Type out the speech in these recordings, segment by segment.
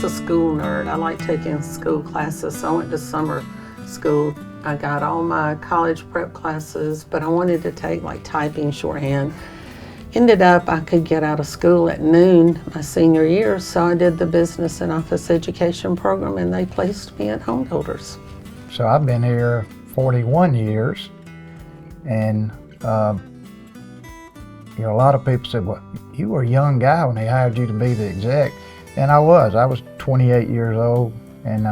was a school nerd. I liked taking school classes, so I went to summer school. I got all my college prep classes, but I wanted to take like typing, shorthand. Ended up, I could get out of school at noon my senior year, so I did the business and office education program, and they placed me at Home Builders. So I've been here 41 years, and you know, a lot of people said, well, you were a young guy when they hired you to be the exec. And I was 28 years old, and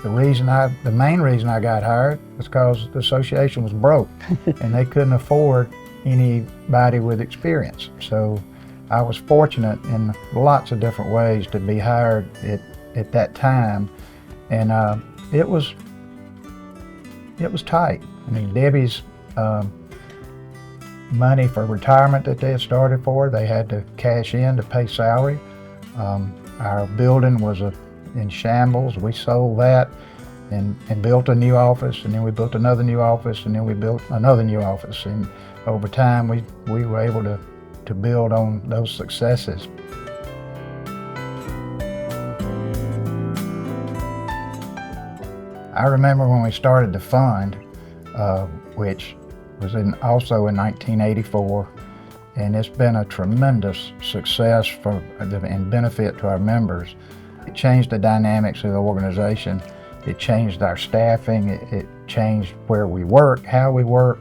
the main reason I got hired was because the association was broke and they couldn't afford anybody with experience. So I was fortunate in lots of different ways to be hired at that time, and it was tight. I mean, Debbie's money for retirement that they had started for, they had to cash in to pay salary. Our building was in shambles. We sold that and built a new office, and then we built another new office, and then we built another new office. And over time, we were able to build on those successes. I remember when we started the fund, which was also in 1984, and it's been a tremendous success and benefit to our members. It changed the dynamics of the organization. It changed our staffing. It changed where we work, how we work,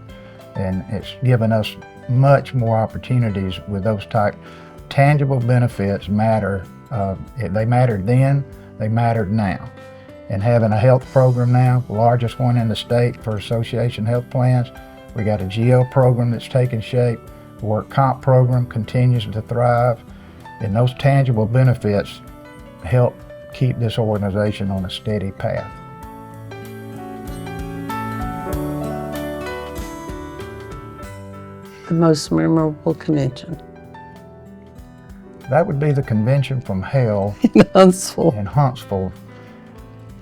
and it's given us much more opportunities with those type. Tangible benefits matter. They mattered then, they mattered now. And having a health program now, the largest one in the state for association health plans. We got a GL program that's taking shape. The work comp program continues to thrive. And those tangible benefits help keep this organization on a steady path. The most memorable convention? That would be the convention from hell in Huntsville. In Huntsville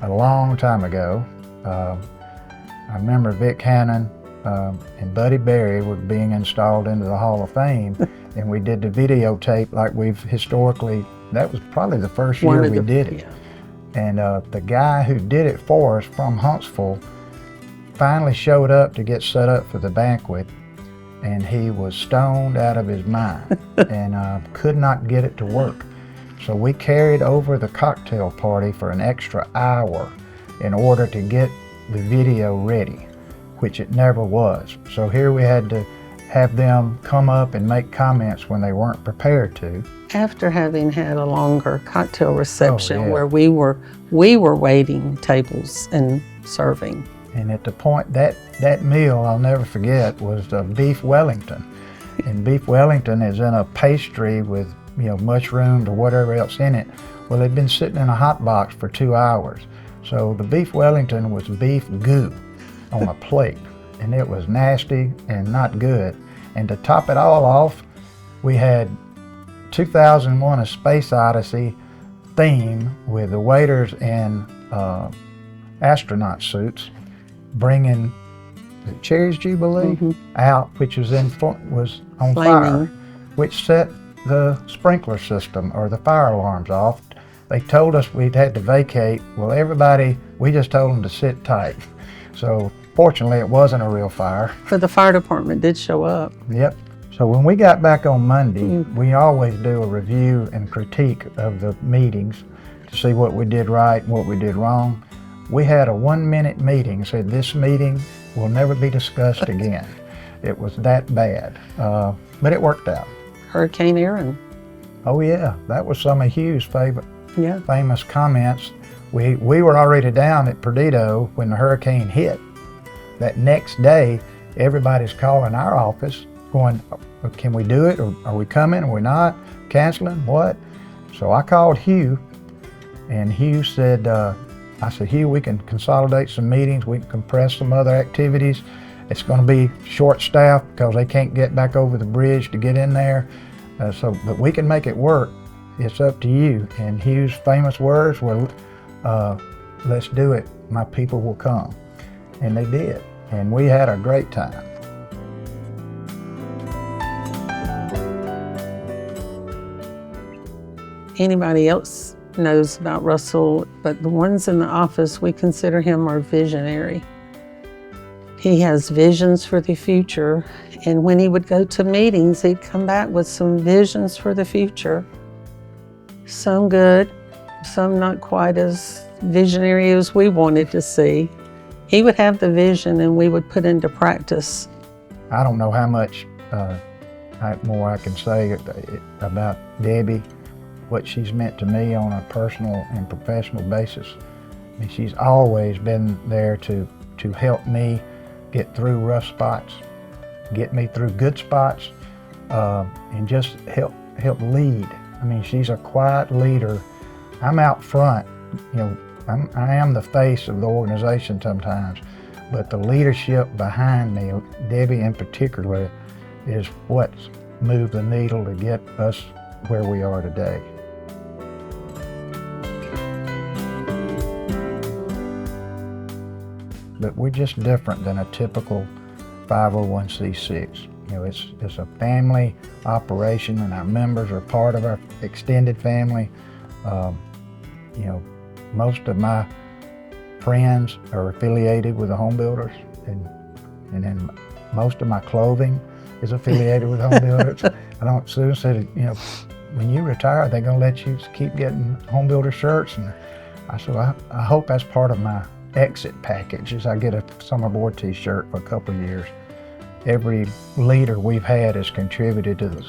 a long time ago. I remember Vic Hannon and Buddy Berry were being installed into the Hall of Fame, and we did the videotape like we've historically, that was probably the first year we did it. Yeah. And the guy who did it for us from Huntsville finally showed up to get set up for the banquet, and he was stoned out of his mind and could not get it to work. So we carried over the cocktail party for an extra hour in order to get the video ready, which it never was. So here we had to have them come up and make comments when they weren't prepared to. After having had a longer cocktail reception where we were waiting tables and serving. And at the point, that meal I'll never forget was the beef Wellington. And beef Wellington is in a pastry with mushrooms or whatever else in it. Well, it'd been sitting in a hot box for 2 hours. So the beef Wellington was beef goo on a plate, and it was nasty and not good. And to top it all off, we had 2001: A Space Odyssey theme with the waiters in astronaut suits bringing the Cherries Jubilee out, which was on Flaming. fire, which set the sprinkler system or the fire alarms off. They told us we'd had to vacate. Well, we just told them to sit tight. So fortunately, it wasn't a real fire. But the fire department did show up. Yep. So when we got back on Monday, we always do a review and critique of the meetings to see what we did right and what we did wrong. We had a 1-minute meeting, said this meeting will never be discussed again. It was that bad, but it worked out. Hurricane Aaron. Oh yeah, that was some of Hugh's famous comments. We were already down at Perdido when the hurricane hit. That next day, everybody's calling our office going, can we do it? Or are we coming? Are we not? Canceling? What? So I called Hugh, and Hugh said, I said, Hugh, we can consolidate some meetings. We can compress some other activities. It's going to be short staffed because they can't get back over the bridge to get in there. But we can make it work. It's up to you. And Hugh's famous words were, let's do it. My people will come. And they did. And we had a great time. Anybody else knows about Russell, but the ones in the office, we consider him our visionary. He has visions for the future, and when he would go to meetings, he'd come back with some visions for the future. Some good, some not quite as visionary as we wanted to see. He would have the vision and we would put into practice. I don't know how much more I can say about Debbie, what she's meant to me on a personal and professional basis. I mean, she's always been there to help me get through rough spots, get me through good spots, and just help lead. I mean, she's a quiet leader. I'm out front, you know, I am the face of the organization sometimes, but the leadership behind me, Debbie in particular, is what's moved the needle to get us where we are today. But we're just different than a typical 501c6. You know, it's a family operation, and our members are part of our extended family. You know, most of my friends are affiliated with the home builders, and then most of my clothing is affiliated with home builders. Susan said, you know, when you retire, they're gonna let you keep getting home builder shirts, and I said, I hope that's part of my exit package, is I get a summer board t-shirt for a couple of years. Every leader we've had has contributed to the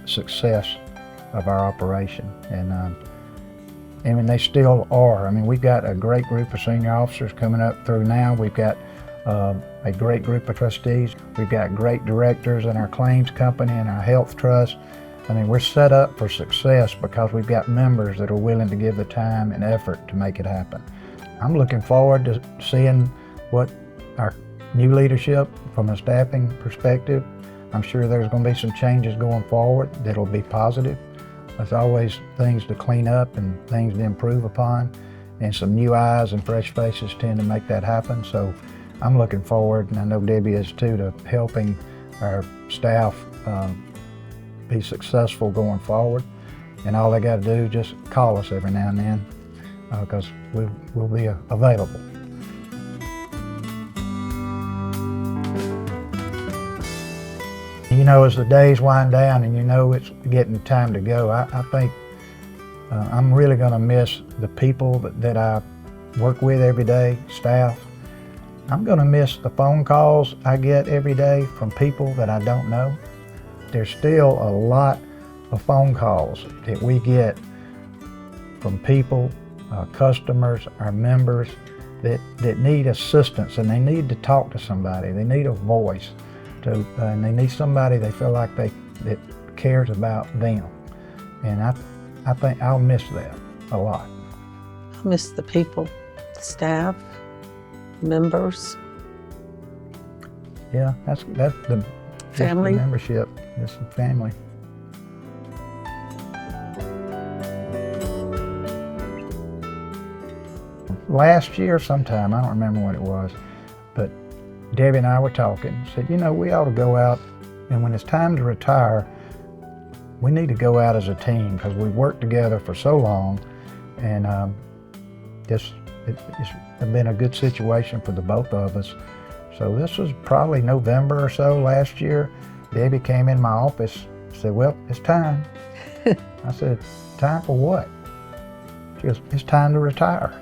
success of our operation, and I mean, they still are. I mean, we've got a great group of senior officers coming up through now. We've got a great group of trustees. We've got great directors in our claims company and our health trust. I mean, we're set up for success because we've got members that are willing to give the time and effort to make it happen. I'm looking forward to seeing what our new leadership, from a staffing perspective, I'm sure there's going to be some changes going forward that'll be positive. There's always things to clean up and things to improve upon, and some new eyes and fresh faces tend to make that happen. So I'm looking forward, and I know Debbie is too, to helping our staff be successful going forward. And all they got to do is just call us every now and then, because we'll be available. You know, as the days wind down and you know it's getting time to go, I think I'm really going to miss the people that I work with every day, staff. I'm going to miss the phone calls I get every day from people that I don't know. There's still a lot of phone calls that we get from people, customers, our members that need assistance, and they need to talk to somebody. They need a voice, and they need somebody they feel like that cares about them. And I think I'll miss that a lot. I miss the people, staff, members. Yeah, that's the family. The membership. It's the family. Last year sometime, I don't remember when it was, but Debbie and I were talking, said, you know, we ought to go out, and when it's time to retire, we need to go out as a team, because we worked together for so long, and it's been a good situation for the both of us. So this was probably November or so last year. Debbie came in my office, said, well, it's time. I said, time for what? She goes, it's time to retire.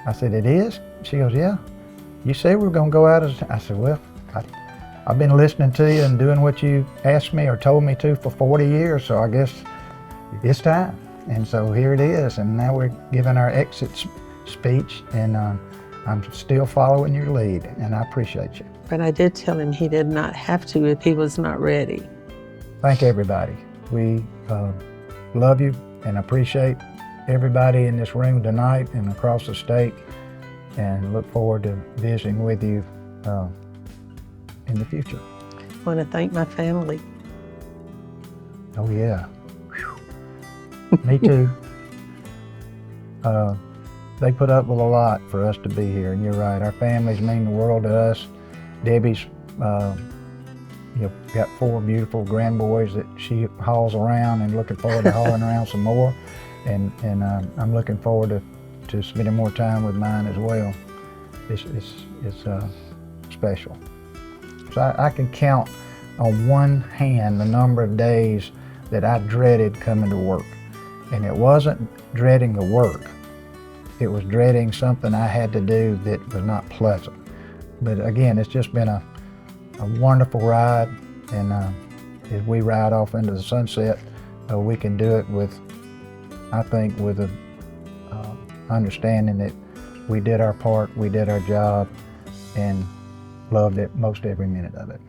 I said, it is? She goes, yeah. You said we were going to go out as, I said, well, I've been listening to you and doing what you asked me or told me to for 40 years, so I guess it's time. And so here it is, and now we're giving our exit speech, and I'm still following your lead, and I appreciate you. But I did tell him he did not have to if he was not ready. Thank everybody. We love you and appreciate everybody in this room tonight and across the state, and look forward to visiting with you in the future. I want to thank my family. Oh yeah. Me too. They put up with a lot for us to be here, and you're right. Our families mean the world to us. Debbie's got 4 beautiful grandboys that she hauls around, and looking forward to hauling around some more. and I'm looking forward to spending more time with mine as well. It's special. So I can count on one hand the number of days that I dreaded coming to work. And it wasn't dreading the work, it was dreading something I had to do that was not pleasant. But again, it's just been a wonderful ride, and as we ride off into the sunset, we can do it with, I think, with a understanding that we did our part, we did our job, and loved it most every minute of it.